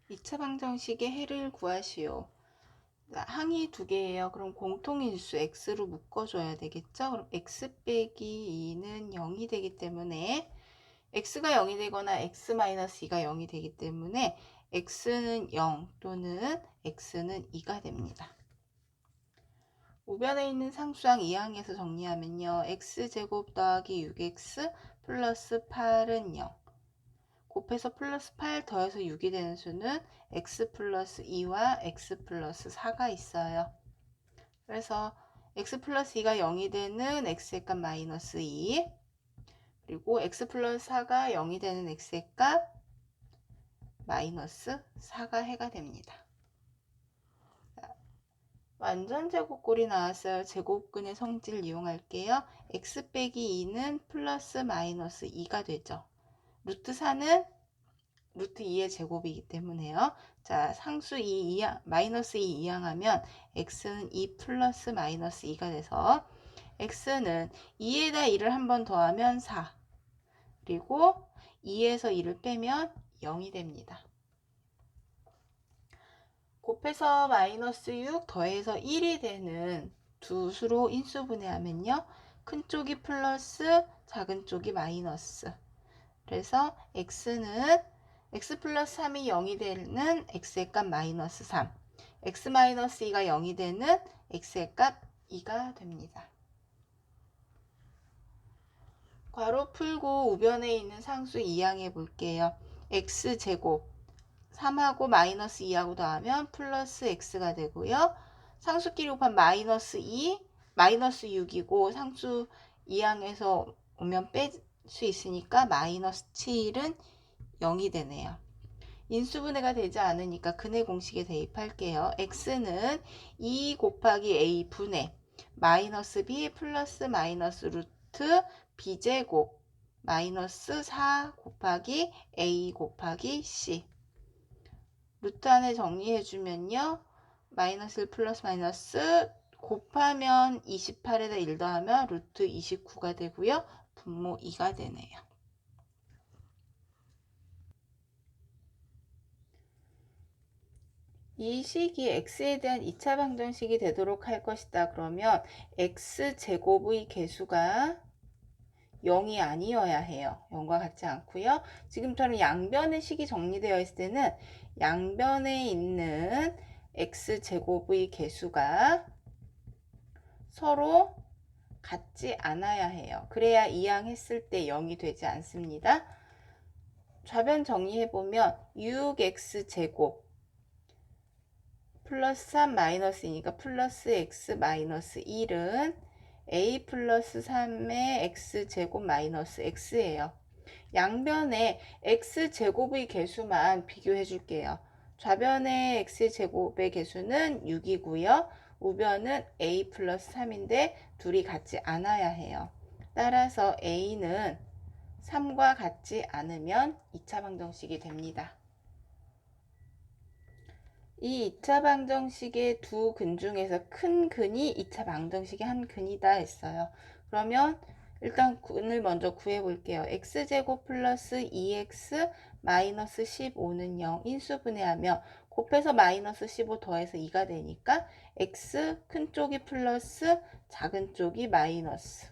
2차 방정식의 해를 구하시오. 항이 두 개예요. 그럼 공통인수 x로 묶어줘야 되겠죠? 그럼 x 빼기 2는 0이 되기 때문에 x가 0이 되거나 x-2가 0이 되기 때문에 x는 0 또는 x는 2가 됩니다. 우변에 있는 상수항 2항에서 정리하면요. x제곱 더하기 6x 플러스 8은 0. 곱해서 플러스 8 더해서 6이 되는 수는 x 플러스 2와 x 플러스 4가 있어요. 그래서 x 플러스 2가 0이 되는 x의 값 마이너스 2, 그리고 x 플러스 4가 0이 되는 x의 값 마이너스 4가 해가 됩니다. 완전 제곱꼴이 나왔어요. 제곱근의 성질 이용할게요. x 빼기 2는 플러스 마이너스 2가 되죠. 루트 4는 루트 2의 제곱이기 때문에요. 자, 상수 2, 마이너스 2 이항하면 x는 2 플러스 마이너스 2가 돼서 x는 2에다 2를 한 번 더하면 4, 그리고 2에서 2를 빼면 0이 됩니다. 곱해서 마이너스 6 더해서 1이 되는 두 수로 인수분해하면요. 큰 쪽이 플러스 작은 쪽이 마이너스. 그래서 x는 x 플러스 3이 0이 되는 x의 값 마이너스 3, x 마이너스 2가 0이 되는 x의 값 2가 됩니다. 괄호 풀고 우변에 있는 상수 2항해 볼게요. x제곱 3하고 마이너스 2하고 더하면 플러스 x가 되고요. 상수끼리 곱하면 마이너스 2, 마이너스 6이고 상수 2항에서 오면 뺄 수 있으니까 마이너스 7은 0이 되네요. 인수분해가 되지 않으니까 근해 공식에 대입할게요. x는 2 곱하기 a 분의 마이너스 b 플러스 마이너스 루트 b제곱 마이너스 4 곱하기 a 곱하기 c. 루트 안에 정리해주면요. 마이너스 1 플러스 마이너스 곱하면 28에다 1 더하면 루트 29가 되고요. 분모 2가 되네요. 이 식이 x에 대한 2차 방정식이 되도록 할 것이다. 그러면 x제곱의 개수가 0이 아니어야 해요. 0과 같지 않고요. 지금처럼 양변의 식이 정리되어 있을 때는 양변에 있는 x제곱의 개수가 서로 같지 않아야 해요. 그래야 이항했을 때 0이 되지 않습니다. 좌변 정리해보면 6x제곱 플러스 3 마이너스 2니까 플러스 x 마이너스 1은 a 플러스 3의 x제곱 마이너스 x예요. 양변에 x제곱의 개수만 비교해 줄게요. 좌변의 x제곱의 개수는 6이고요. 우변은 a 플러스 3인데 둘이 같지 않아야 해요. 따라서 a는 3과 같지 않으면 2차 방정식이 됩니다. 이 2차 방정식의 두 근 중에서 큰 근이 2차 방정식의 한 근이다 했어요. 그러면 일단 근을 먼저 구해 볼게요. x제곱 플러스 2x 마이너스 15는 0 인수분해하며 곱해서 마이너스 15 더해서 2가 되니까 x 큰 쪽이 플러스 작은 쪽이 마이너스.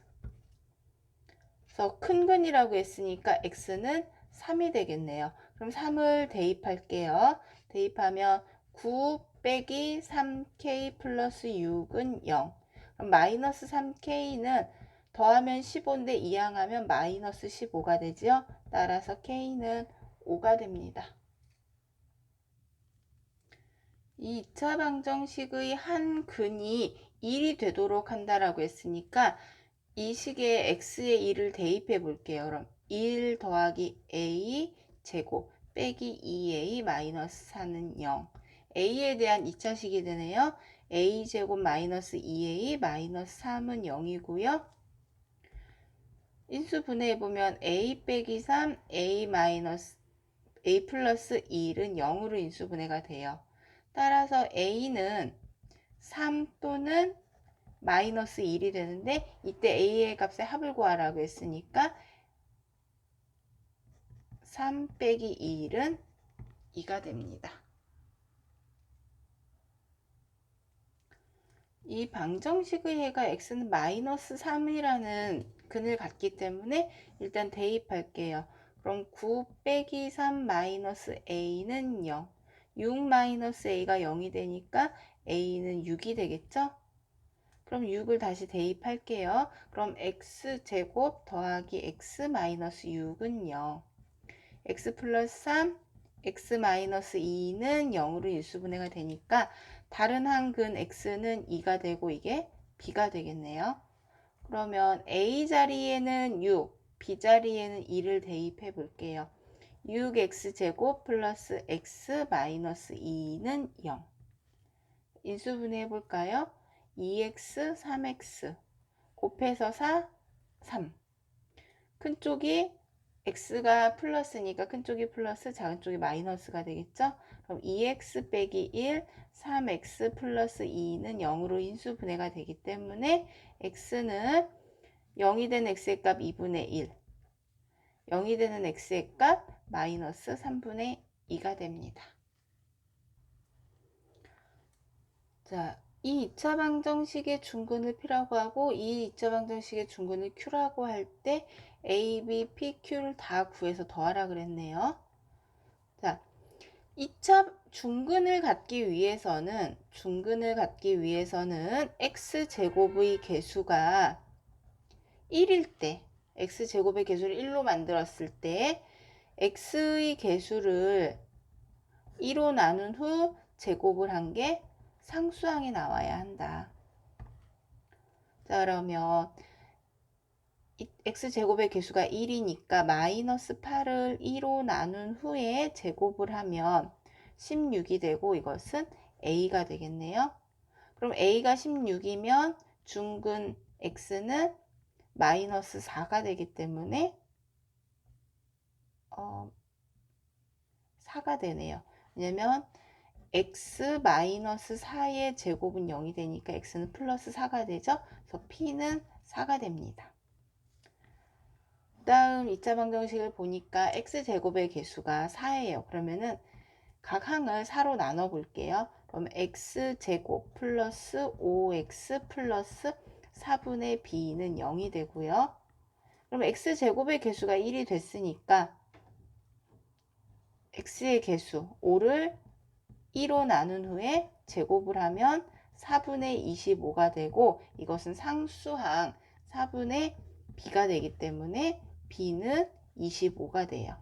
그래서 큰 근이라고 했으니까 x는 3이 되겠네요. 그럼 3을 대입할게요. 대입하면 9 빼기 3k 플러스 6은 0. 그럼 마이너스 3k는 더하면 15인데 이항하면 마이너스 15가 되죠. 따라서 k는 5가 됩니다. 이 2차 방정식의 한 근이 1이 되도록 한다라고 했으니까 이 식에 x의 1을 대입해 볼게요. 그럼 1 더하기 a 제곱 빼기 2a 마이너스 4는 0. a에 대한 2차식이 되네요. a 제곱 마이너스 2a 마이너스 3은 0이고요. 인수 분해해보면 a 빼기 3 a 마이너스 a 플러스 1은 0으로 인수 분해가 돼요. 따라서 a는 3 또는 마이너스 1이 되는데 이때 a의 값의 합을 구하라고 했으니까 3 빼기 1은 2가 됩니다. 이 방정식의 해가 x는 마이너스 3이라는 근을 갖기 때문에 일단 대입할게요. 그럼 9 빼기 3 마이너스 a는 0. 6 마이너스 a가 0이 되니까 a는 6이 되겠죠? 그럼 6을 다시 대입할게요. 그럼 x제곱 더하기 x 마이너스 6은 0. x 플러스 3, x 마이너스 2는 0으로 일수분해가 되니까 다른 한 근 x는 2가 되고 이게 b가 되겠네요. 그러면 a 자리에는 6, b 자리에는 2를 대입해 볼게요. 6x제곱 플러스 x 마이너스 2는 0. 인수분해 해볼까요? 2x, 3x 곱해서 4, 3. 큰 쪽이 x가 플러스니까 큰 쪽이 플러스, 작은 쪽이 마이너스가 되겠죠? 그럼 2x 빼기 1, 3x 플러스 2는 0으로 인수분해가 되기 때문에 x는 0이 된 x의 값 2분의 1, 0이 되는 x의 값 마이너스 3분의 2가 됩니다. 자, 이 2차 방정식의 중근을 P라고 하고 이 2차 방정식의 중근을 Q라고 할 때 A, B, P, Q를 다 구해서 더하라 그랬네요. 자, 2차 중근을 갖기 위해서는 x제곱의 개수가 1일 때, x제곱의 개수를 1로 만들었을 때 x의 개수를 2로 나눈 후 제곱을 한 게 상수항이 나와야 한다. 자, 그러면 x제곱의 개수가 1이니까 마이너스 8을 2로 나눈 후에 제곱을 하면 16이 되고 이것은 a가 되겠네요. 그럼 a가 16이면 중근 x는 마이너스 4가 되기 때문에 4가 되네요. 왜냐면 x 마이너스 4의 제곱은 0이 되니까 x는 플러스 4가 되죠. 그래서 p는 4가 됩니다. 다음 2차 방정식을 보니까 x제곱의 개수가 4예요. 그러면은 각 항을 4로 나눠 볼게요. 그럼 x제곱 플러스 5x 플러스 4분의 b는 0이 되고요. 그럼 x제곱의 개수가 1이 됐으니까 x의 개수 5를 2로 나눈 후에 제곱을 하면 4분의 25가 되고 이것은 상수항 4분의 b가 되기 때문에 b는 25가 돼요.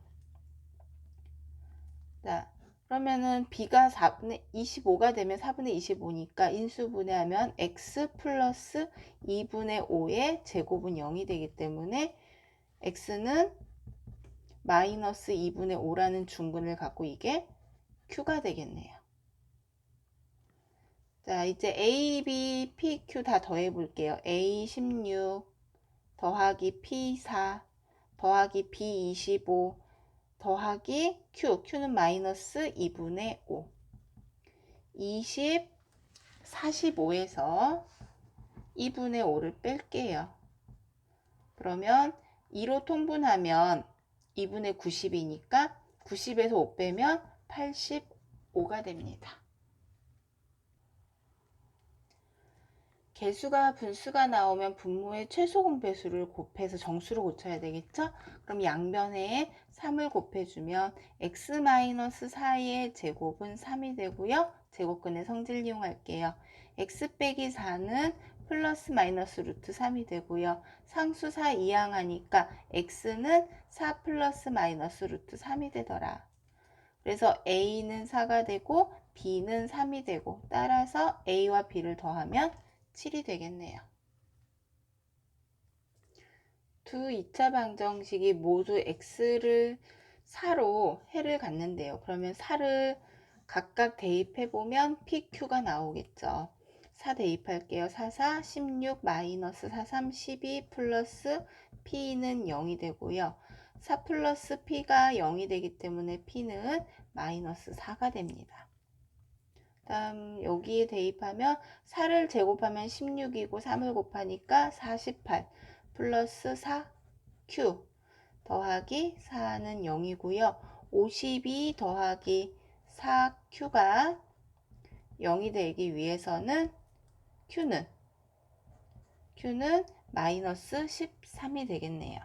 자, 그러면은 b가 4분의 25가 되면 4분의 25니까 인수분해하면 x 플러스 2분의 5의 제곱은 0이 되기 때문에 x는 마이너스 2분의 5라는 중근을 갖고 이게 q가 되겠네요. 자, 이제 A, B, P, Q 다 더해 볼게요. A 16 더하기 P 4 더하기 B 25 더하기 Q, Q는 마이너스 2분의 5 20, 45에서 2분의 5를 뺄게요. 그러면 2로 통분하면 2분의 90이니까 90에서 5 빼면 85가 됩니다. 개수가 분수가 나오면 분모의 최소 공배수를 곱해서 정수로 고쳐야 되겠죠? 그럼 양변에 3을 곱해주면 x-4의 제곱은 3이 되고요. 제곱근의 성질 이용할게요. x 빼기 4는 플러스 마이너스 루트 3이 되고요. 상수 4 이항하니까 x는 4 플러스 마이너스 루트 3이 되더라. 그래서 a는 4가 되고 b는 3이 되고 따라서 a와 b를 더하면 7이 되겠네요. 두 2차 방정식이 모두 x를 4로 해를 갖는데요. 그러면 4를 각각 대입해보면 pq가 나오겠죠. 4 대입할게요. 4, 4, 16, 마이너스 4, 3, 12, 플러스 p는 0이 되고요. 4 플러스 p가 0이 되기 때문에 p는 마이너스 4가 됩니다. 다음 여기에 대입하면 4를 제곱하면 16이고 3을 곱하니까 48 플러스 4q 더하기 4는 0이고요. 52 더하기 4q가 0이 되기 위해서는 Q는 마이너스 13이 되겠네요.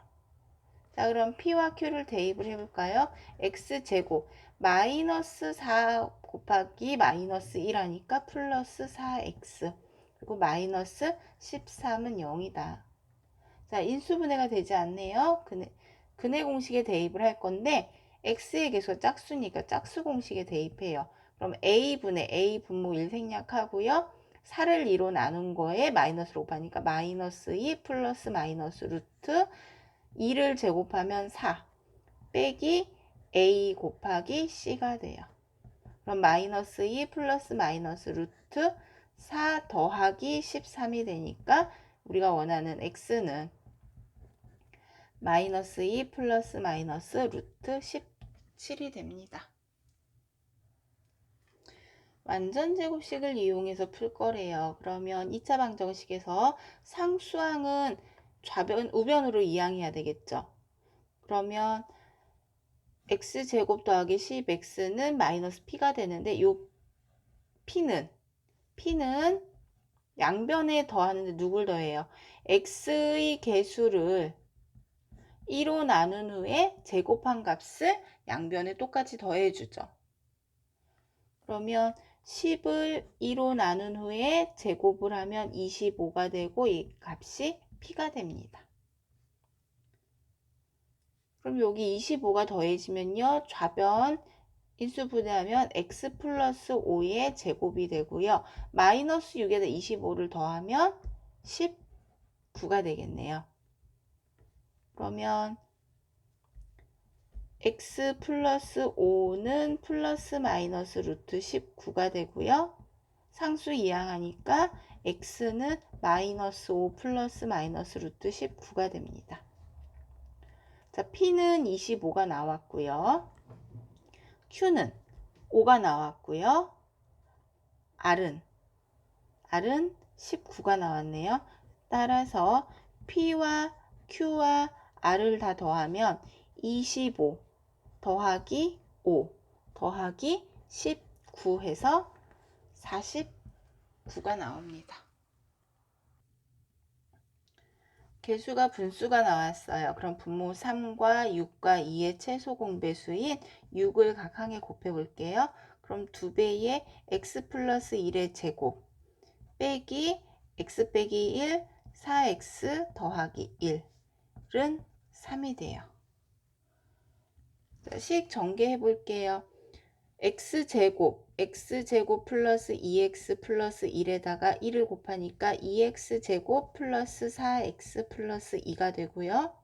자, 그럼 P와 Q를 대입을 해볼까요? X제곱 마이너스 4 곱하기 마이너스 1하니까 플러스 4X 그리고 마이너스 13은 0이다. 자, 인수분해가 되지 않네요. 근해 공식에 대입을 할 건데 X의 개수가 짝수니까 짝수 공식에 대입해요. 그럼 A분의 A 분모 1 생략하고요. 4를 2로 나눈 거에 마이너스로 곱하니까 마이너스 2 플러스 마이너스 루트 2를 제곱하면 4 빼기 A 곱하기 C가 돼요. 그럼 마이너스 2 플러스 마이너스 루트 4 더하기 13이 되니까 우리가 원하는 X는 마이너스 2 플러스 마이너스 루트 17이 됩니다. 완전제곱식을 이용해서 풀 거래요. 그러면 2차 방정식에서 상수항은 우변으로 이항해야 되겠죠. 그러면 x제곱 더하기 10x는 마이너스 p가 되는데 요 p는 양변에 더하는데 누굴 더해요? x의 개수를 2로 나눈 후에 제곱한 값을 양변에 똑같이 더해주죠. 그러면 10을 2로 나눈 후에 제곱을 하면 25가 되고 이 값이 p가 됩니다. 그럼 여기 25가 더해지면요. 좌변 인수분해하면 x 플러스 5의 제곱이 되고요. 마이너스 6에다 25를 더하면 19가 되겠네요. 그러면 x 플러스 5는 플러스 마이너스 루트 19가 되고요. 상수 이항하니까 x는 마이너스 5 플러스 마이너스 루트 19가 됩니다. 자, p는 25가 나왔고요. q는 5가 나왔고요. r은 19가 나왔네요. 따라서 p와 q와 r을 다 더하면 25 더하기 5 더하기 19 해서 49가 나옵니다. 개수가 분수가 나왔어요. 그럼 분모 3과 6과 2의 최소 공배수인 6을 각항에 곱해 볼게요. 그럼 2배의 x 플러스 1의 제곱 빼기 x 빼기 1 4x 더하기 1은 3이 돼요. 자, 식 전개해 볼게요. x제곱 플러스 2x 플러스 1에다가 1을 곱하니까 2x제곱 플러스 4x 플러스 2가 되고요.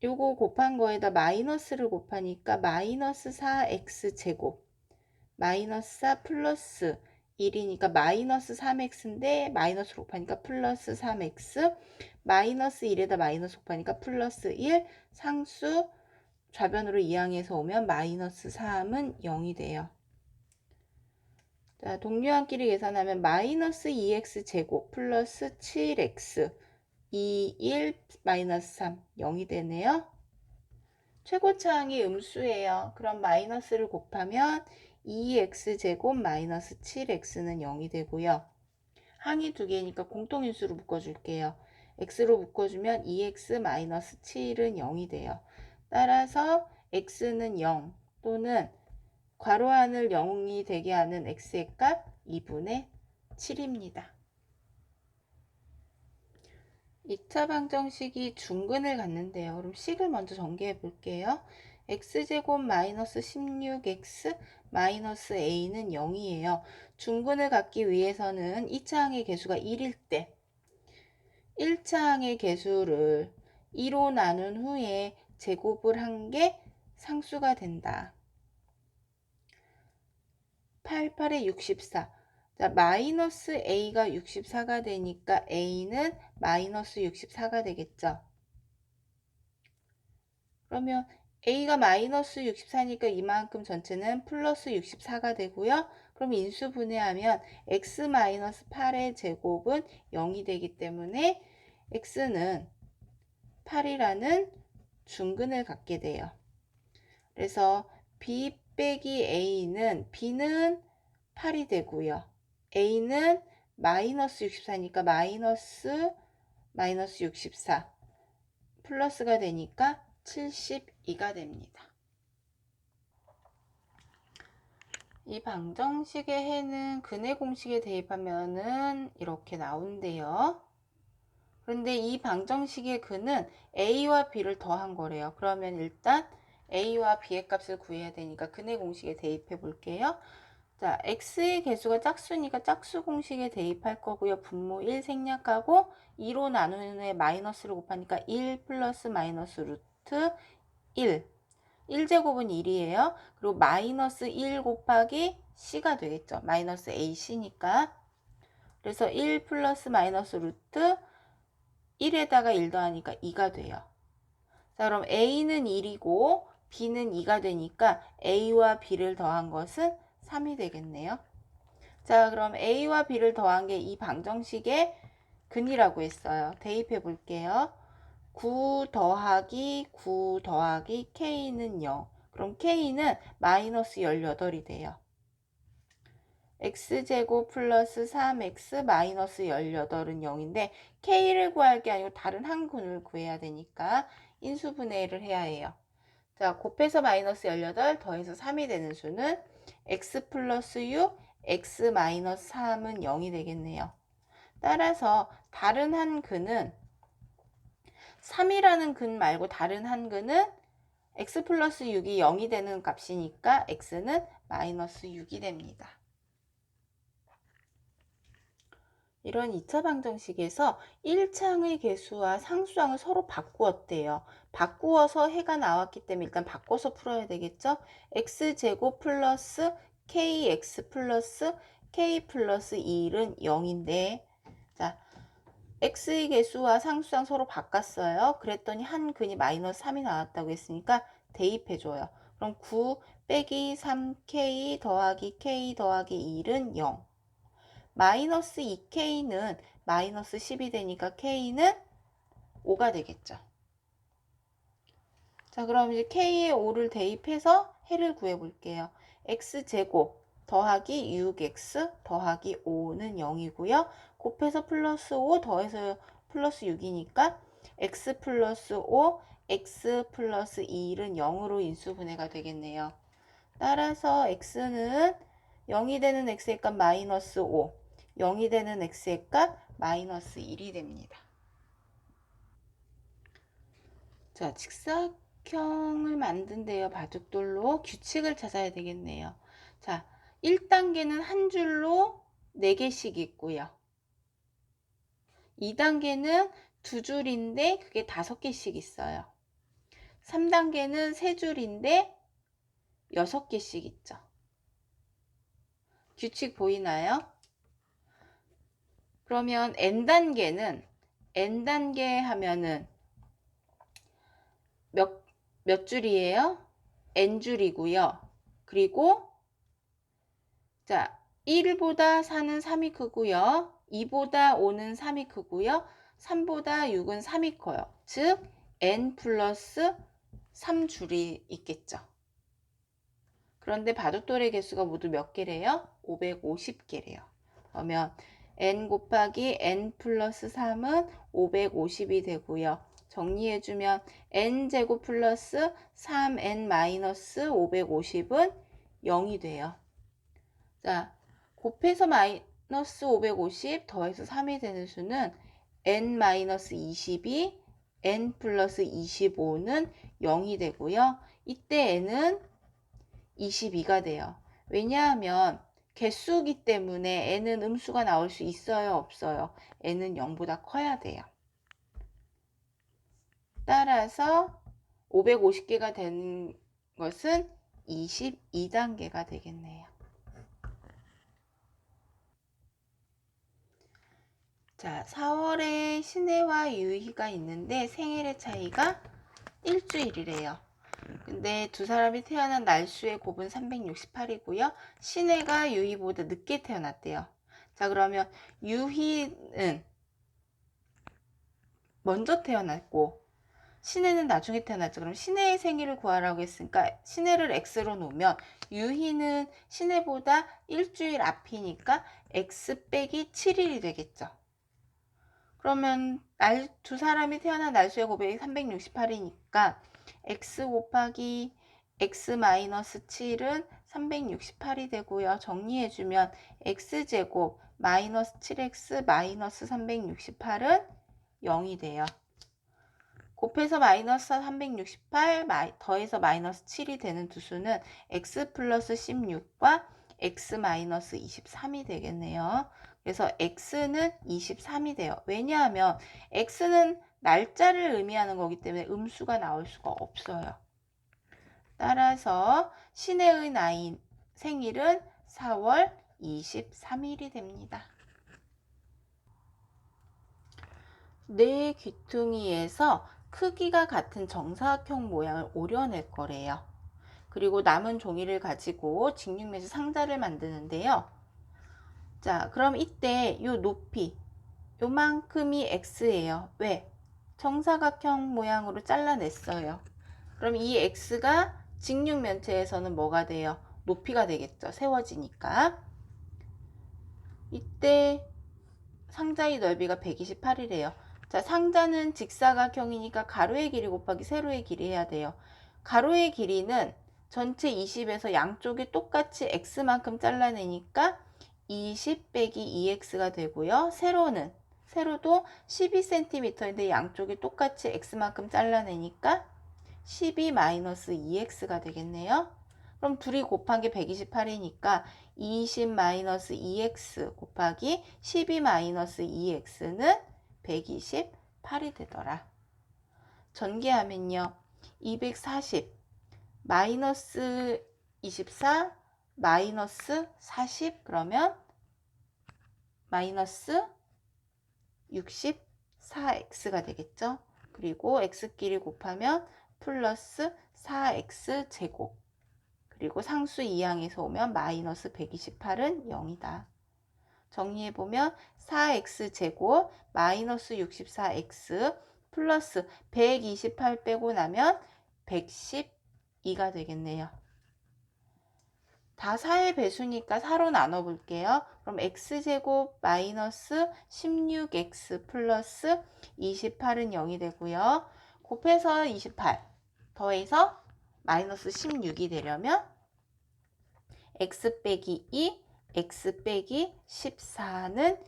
요거 곱한 거에다 마이너스를 곱하니까 마이너스 4x제곱 마이너스 4 플러스 1이니까 마이너스 3x인데 마이너스로 곱하니까 플러스 3x 마이너스 1에다 마이너스 곱하니까 플러스 1 상수 좌변으로 이항해서 오면 마이너스 3은 0이 돼요. 자, 동류항끼리 계산하면 마이너스 2x 제곱 플러스 7x 2, 1, 마이너스 3, 0이 되네요. 최고차항이 음수예요. 그럼 마이너스를 곱하면 2x 제곱 마이너스 7x는 0이 되고요. 항이 두 개니까 공통인수로 묶어줄게요. x로 묶어주면 2x 마이너스 7은 0이 돼요. 따라서 x는 0 또는 괄호 안을 0이 되게 하는 x의 값 2분의 7입니다. 2차 방정식이 중근을 갖는데요. 그럼 식을 먼저 전개해 볼게요. x제곱 마이너스 16x 마이너스 a는 0이에요. 중근을 갖기 위해서는 2차 항의 개수가 1일 때 1차 항의 개수를 2로 나눈 후에 제곱을 한 게 상수가 된다. 88에 64. 자, 마이너스 a가 64가 되니까 a는 마이너스 64가 되겠죠. 그러면 a가 마이너스 64니까 이만큼 전체는 플러스 64가 되고요. 그럼 인수분해하면 x 마이너스 8의 제곱은 0이 되기 때문에 x는 8이라는 중근을 갖게 돼요. 그래서 b 빼기 a는 b는 8이 되고요. a는 마이너스 64니까 마이너스 64 플러스가 되니까 72가 됩니다. 이 방정식의 해는 근해 공식에 대입하면은 이렇게 나온대요. 그런데 이 방정식의 근은 a와 b를 더한 거래요. 그러면 일단 a와 b의 값을 구해야 되니까 근해 공식에 대입해 볼게요. 자, x의 개수가 짝수니까 짝수 공식에 대입할 거고요. 분모 1 생략하고 2로 나누는 애 마이너스를 곱하니까 1 플러스 마이너스 루트 1. 1제곱은 1이에요. 그리고 마이너스 1 곱하기 c가 되겠죠. 마이너스 ac니까. 그래서 1 플러스 마이너스 루트 1에다가 1 더하니까 2가 돼요. 자, 그럼 a는 1이고 b는 2가 되니까 a와 b를 더한 것은 3이 되겠네요. 자, 그럼 a와 b를 더한 게 이 방정식의 근이라고 했어요. 대입해 볼게요. 9 더하기 9 더하기 k는 0. 그럼 k는 마이너스 18이 돼요. x제곱 플러스 3x 마이너스 18은 0인데 k를 구할 게 아니고 다른 한 근을 구해야 되니까 인수분해를 해야 해요. 자, 곱해서 마이너스 18 더해서 3이 되는 수는 x 플러스 6, x 마이너스 3은 0이 되겠네요. 따라서 다른 한 근은 3이라는 근 말고 다른 한 근은 x 플러스 6이 0이 되는 값이니까 x는 마이너스 6이 됩니다. 이런 2차 방정식에서 1차항의 개수와 상수항을 서로 바꾸었대요. 바꾸어서 해가 나왔기 때문에 일단 바꿔서 풀어야 되겠죠? x제곱 플러스 kx 플러스 k 플러스 1은 0인데 자, x의 개수와 상수항 서로 바꿨어요. 그랬더니 한 근이 마이너스 3이 나왔다고 했으니까 대입해줘요. 그럼 9 빼기 3k 더하기 k 더하기 1은 0. 마이너스 2k는 마이너스 10이 되니까 k는 5가 되겠죠. 자, 그럼 이제 k의 5를 대입해서 해를 구해 볼게요. x제곱 더하기 6x 더하기 5는 0이고요. 곱해서 플러스 5 더해서 플러스 6이니까 x 플러스 5, x 플러스 2는 0으로 인수분해가 되겠네요. 따라서 x는 0이 되는 x의 값 마이너스 5, 0이 되는 x의 값 마이너스 1이 됩니다. 자, 직사각형을 만든대요. 바둑돌로 규칙을 찾아야 되겠네요. 자, 1단계는 한 줄로 4개씩 있고요. 2단계는 두 줄인데 그게 5개씩 있어요. 3단계는 세 줄인데 6개씩 있죠. 규칙 보이나요? 그러면 n단계 하면은 몇 줄이에요? n줄이고요. 그리고 자, 1보다 4는 3이 크고요. 2보다 5는 3이 크고요. 3보다 6은 3이 커요. 즉 n 플러스 3줄이 있겠죠. 그런데 바둑돌의 개수가 모두 몇 개래요? 550개래요. 그러면 n 곱하기 n 플러스 3은 550이 되고요. 정리해주면 n제곱 플러스 3n 마이너스 550은 0이 돼요. 자, 곱해서 마이너스 550 더해서 3이 되는 수는 n 마이너스 22, n 플러스 25는 0이 되고요. 이때 n은 22가 돼요. 왜냐하면 개수기 때문에 n은 음수가 나올 수 있어요, 없어요? n은 0보다 커야 돼요. 따라서 550개가 되는 것은 22단계가 되겠네요. 자, 4월에 신혜와 유희가 있는데 생일의 차이가 일주일이래요. 근데 두 사람이 태어난 날수의 곱은 368이고요. 신혜가 유희보다 늦게 태어났대요. 자, 그러면 유희는 먼저 태어났고 신혜는 나중에 태어났죠. 그럼 신혜의 생일을 구하라고 했으니까 신혜를 x로 놓으면 유희는 신혜보다 일주일 앞이니까 x 빼기 7일이 되겠죠. 그러면 두 사람이 태어난 날수의 곱하기 368이니까 x 곱하기 x 마이너스 7은 368이 되고요. 정리해주면 x제곱 마이너스 7x 마이너스 368은 0이 돼요. 곱해서 마이너스 368 더해서 마이너스 7이 되는 두 수는 x 플러스 16과 x 마이너스 23이 되겠네요. 그래서 x는 23이 돼요. 왜냐하면 x는 날짜를 의미하는 거기 때문에 음수가 나올 수가 없어요. 따라서 신혜의 나이 생일은 4월 23일이 됩니다. 네 귀퉁이에서 크기가 같은 정사각형 모양을 오려낼 거래요. 그리고 남은 종이를 가지고 직육면체 상자를 만드는데요. 자, 그럼 이때 요 높이 요만큼이 x예요. 왜? 정사각형 모양으로 잘라냈어요. 그럼 이 x가 직육면체에서는 뭐가 돼요? 높이가 되겠죠. 세워지니까. 이때 상자의 넓이가 128이래요. 자, 상자는 직사각형이니까 가로의 길이 곱하기 세로의 길이 해야 돼요. 가로의 길이는 전체 20에서 양쪽이 똑같이 x만큼 잘라내니까 20 빼기 2x가 되고요. 세로도 12cm인데 양쪽이 똑같이 x만큼 잘라내니까 12 마이너스 2x가 되겠네요. 그럼 둘이 곱한 게 128이니까 20 마이너스 2x 곱하기 12 마이너스 2x는 128이 되더라. 전개하면요. 240 마이너스 24 마이너스 40 그러면 마이너스 64x가 되겠죠. 그리고 x끼리 곱하면 플러스 4x 제곱 그리고 상수 2항에서 오면 마이너스 128은 0이다. 정리해보면 4x 제곱 마이너스 64x 플러스 128 빼고 나면 112가 되겠네요. 다 4의 배수니까 4로 나눠볼게요. 그럼 x제곱 마이너스 16x 플러스 28은 0이 되고요. 곱해서 28 더해서 마이너스 16이 되려면 x 빼기 2 x 빼기 14는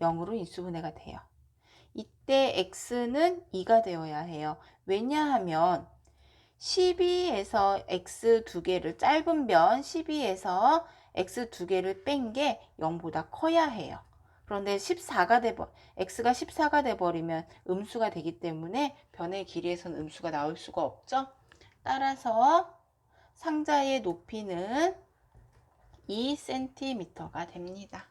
0으로 인수분해가 돼요. 이때 x는 2가 되어야 해요. 왜냐하면 12에서 x 두 개를 짧은 변 12에서 x 두 개를 뺀 게 0보다 커야 해요. 그런데 x가 14가 돼버리면 음수가 되기 때문에 변의 길이에서는 음수가 나올 수가 없죠. 따라서 상자의 높이는 2cm가 됩니다.